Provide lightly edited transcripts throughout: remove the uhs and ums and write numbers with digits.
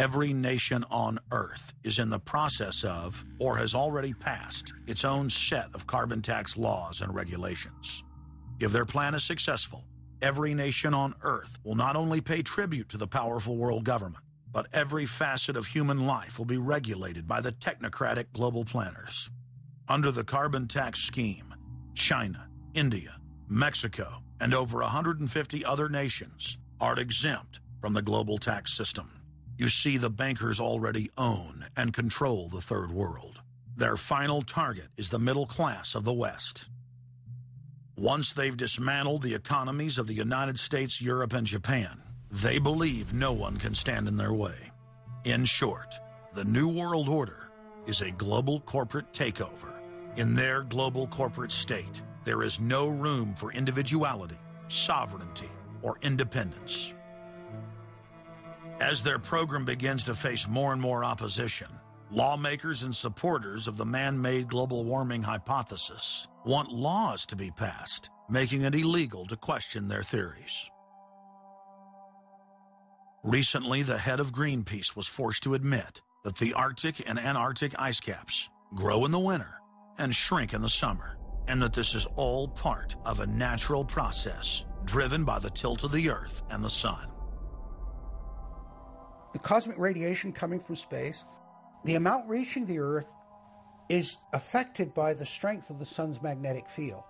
Every nation on Earth is in the process of, or has already passed, its own set of carbon tax laws and regulations. If their plan is successful, every nation on Earth will not only pay tribute to the powerful world government, but every facet of human life will be regulated by the technocratic global planners. Under the carbon tax scheme, China, India, Mexico, and over 150 other nations are exempt from the global tax system. You see, the bankers already own and control the third world. Their final target is the middle class of the West. Once they've dismantled the economies of the United States, Europe, and Japan, they believe no one can stand in their way. In short, the New World Order is a global corporate takeover. In their global corporate state, there is no room for individuality, sovereignty, or independence. As their program begins to face more and more opposition, lawmakers and supporters of the man-made global warming hypothesis want laws to be passed, making it illegal to question their theories. Recently, the head of Greenpeace was forced to admit that the Arctic and Antarctic ice caps grow in the winter and shrink in the summer, and that this is all part of a natural process driven by the tilt of the Earth and the Sun. The cosmic radiation coming from space, the amount reaching the Earth is affected by the strength of the Sun's magnetic field.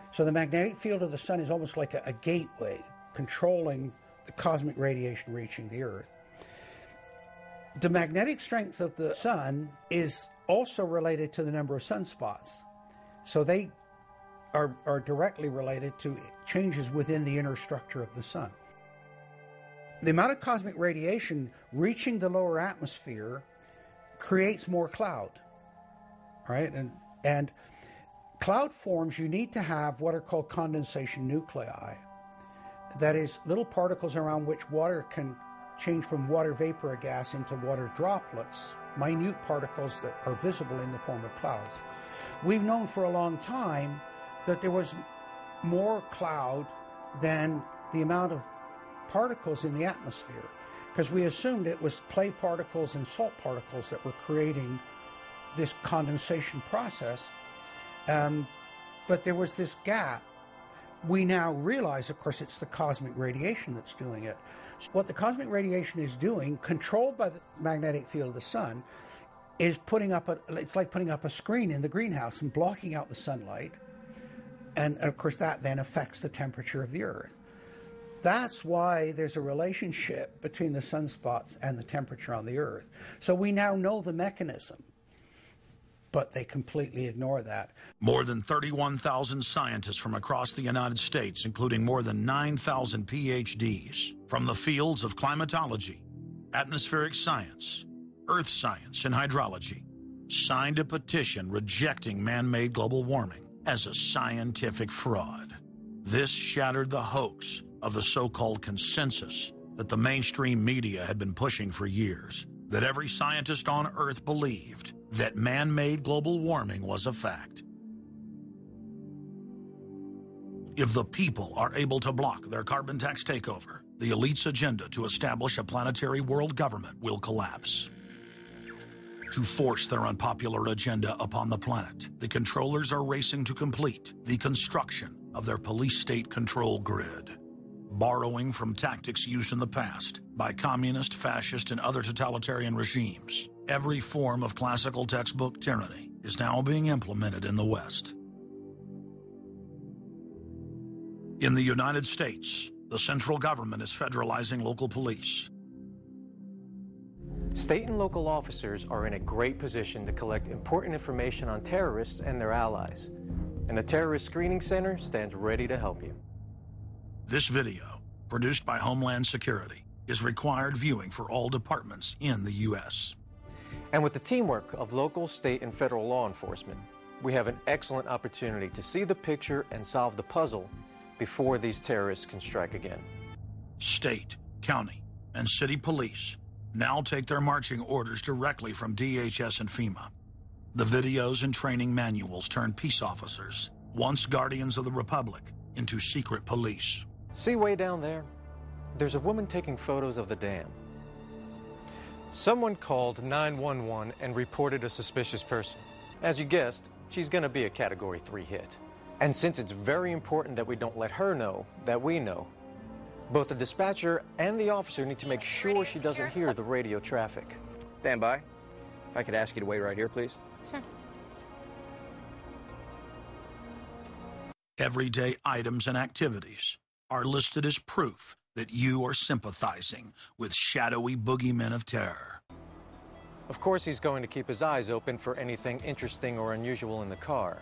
So the magnetic field of the Sun is almost like a gateway controlling the cosmic radiation reaching the Earth. The magnetic strength of the Sun is also related to the number of sunspots. So they are directly related to changes within the inner structure of the Sun. The amount of cosmic radiation reaching the lower atmosphere creates more cloud, right? And cloud forms, you need to have what are called condensation nuclei. That is, little particles around which water can change from water vapor or gas into water droplets, minute particles that are visible in the form of clouds. We've known for a long time that there was more cloud than the amount of particles in the atmosphere, because we assumed it was clay particles and salt particles that were creating this condensation process. But there was this gap. We now realize, of course, it's the cosmic radiation that's doing it. So what the cosmic radiation is doing, controlled by the magnetic field of the Sun, is it's like putting up a screen in the greenhouse and blocking out the sunlight. And of course, that then affects the temperature of the Earth. That's why there's a relationship between the sunspots and the temperature on the Earth. So we now know the mechanism, but they completely ignore that. More than 31,000 scientists from across the United States, including more than 9,000 PhDs from the fields of climatology, atmospheric science, earth science, and hydrology, signed a petition rejecting man-made global warming as a scientific fraud. This shattered the hoax of the so-called consensus that the mainstream media had been pushing for years, that every scientist on Earth believed that man-made global warming was a fact. If the people are able to block their carbon tax takeover, the elite's agenda to establish a planetary world government will collapse. To force their unpopular agenda upon the planet, the controllers are racing to complete the construction of their police state control grid. Borrowing from tactics used in the past by communist, fascist, and other totalitarian regimes, every form of classical textbook tyranny is now being implemented in the West. In the United States, the central government is federalizing local police. State and local officers are in a great position to collect important information on terrorists and their allies, and the Terrorist Screening Center stands ready to help you. This video, produced by Homeland Security, is required viewing for all departments in the U.S. And with the teamwork of local, state, and federal law enforcement, we have an excellent opportunity to see the picture and solve the puzzle before these terrorists can strike again. State, county, and city police now take their marching orders directly from DHS and FEMA. The videos and training manuals turn peace officers, once guardians of the Republic, into secret police. See way down there? There's a woman taking photos of the dam. Someone called 911 and reported a suspicious person. As you guessed, she's going to be a Category 3 hit. And since it's very important that we don't let her know that we know, both the dispatcher and the officer need to make sure she doesn't hear the radio traffic. Stand by. If I could ask you to wait right here, please. Sure. Everyday items and activities are listed as proof that you are sympathizing with shadowy boogeymen of terror. Of course, he's going to keep his eyes open for anything interesting or unusual in the car.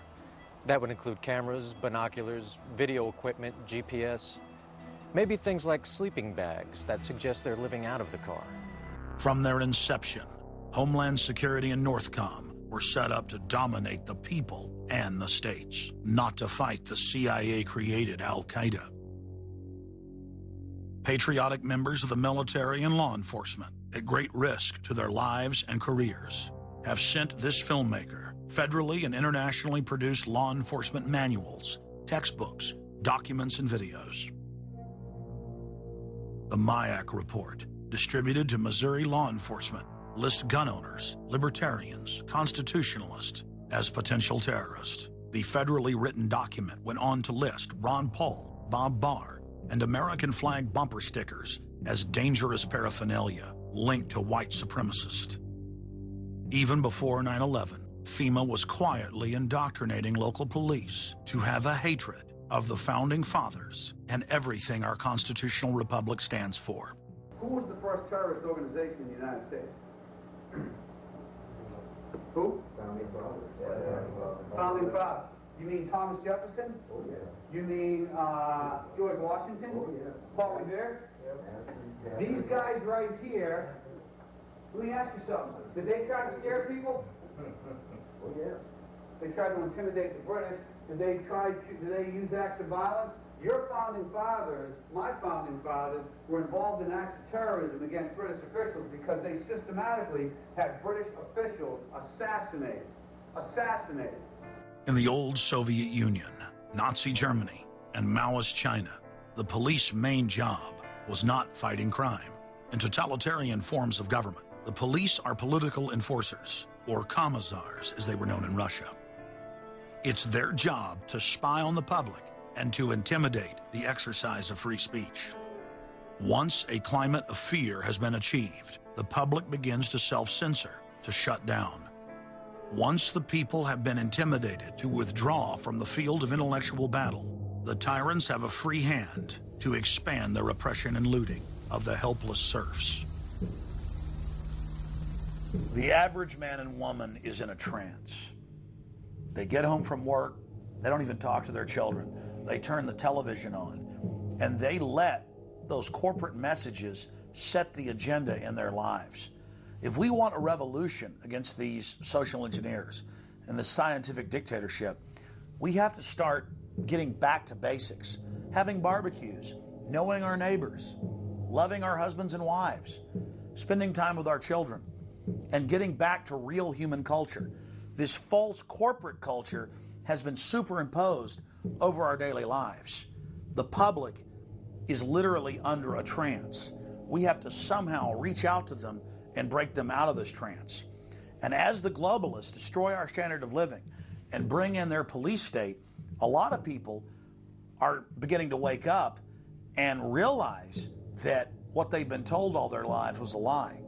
That would include cameras, binoculars, video equipment, GPS, maybe things like sleeping bags that suggest they're living out of the car. From their inception, Homeland Security and Northcom were set up to dominate the people and the states, not to fight the CIA-created Al-Qaeda. Patriotic members of the military and law enforcement, at great risk to their lives and careers, have sent this filmmaker federally and internationally produced law enforcement manuals, textbooks, documents, and videos. The MIAC report, distributed to Missouri law enforcement, lists gun owners, libertarians, constitutionalists as potential terrorists. The federally written document went on to list Ron Paul, Bob Barr, and American flag bumper stickers as dangerous paraphernalia linked to white supremacists. Even before 9/11, FEMA was quietly indoctrinating local police to have a hatred of the Founding Fathers and everything our constitutional republic stands for. Who was the first terrorist organization in the United States? Who? Founding Fathers. Founding Fathers. You mean Thomas Jefferson? Oh, yeah. You mean George Washington? Oh, yeah. Paul Revere? Yeah. These guys right here, let me ask you something. Did they try to scare people? Oh, yeah. They tried to intimidate the British. Did they use acts of violence? Your founding fathers, my founding fathers, were involved in acts of terrorism against British officials because they systematically had British officials assassinated. In the old Soviet Union, Nazi Germany, and Maoist China, the police's main job was not fighting crime. In totalitarian forms of government, the police are political enforcers, or commissars as they were known in Russia. It's their job to spy on the public and to intimidate the exercise of free speech. Once a climate of fear has been achieved, the public begins to self-censor, to shut down. Once the people have been intimidated to withdraw from the field of intellectual battle, the tyrants have a free hand to expand the repression and looting of the helpless serfs. The average man and woman is in a trance. They get home from work, they don't even talk to their children. They turn the television on, and they let those corporate messages set the agenda in their lives. If we want a revolution against these social engineers and the scientific dictatorship, we have to start getting back to basics, having barbecues, knowing our neighbors, loving our husbands and wives, spending time with our children, and getting back to real human culture. This false corporate culture has been superimposed over our daily lives. The public is literally under a trance. We have to somehow reach out to them and break them out of this trance. And as the globalists destroy our standard of living and bring in their police state, a lot of people are beginning to wake up and realize that what they've been told all their lives was a lie.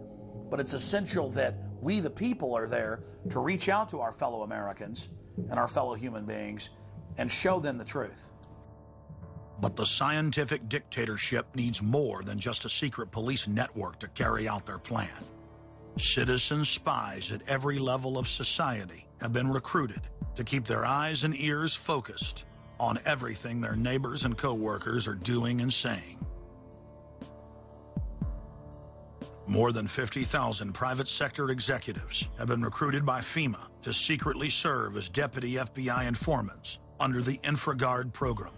But it's essential that we, the people, are there to reach out to our fellow Americans and our fellow human beings and show them the truth. But the scientific dictatorship needs more than just a secret police network to carry out their plan. Citizen spies at every level of society have been recruited to keep their eyes and ears focused on everything their neighbors and co-workers are doing and saying. More than 50,000 private sector executives have been recruited by FEMA to secretly serve as deputy FBI informants under the InfraGard program.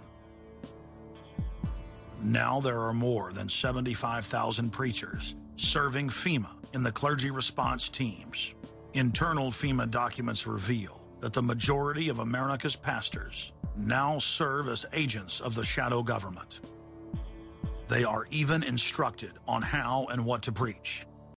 Now there are more than 75,000 preachers serving FEMA in the clergy response teams. Internal FEMA documents reveal that the majority of America's pastors now serve as agents of the shadow government. They are even instructed on how and what to preach.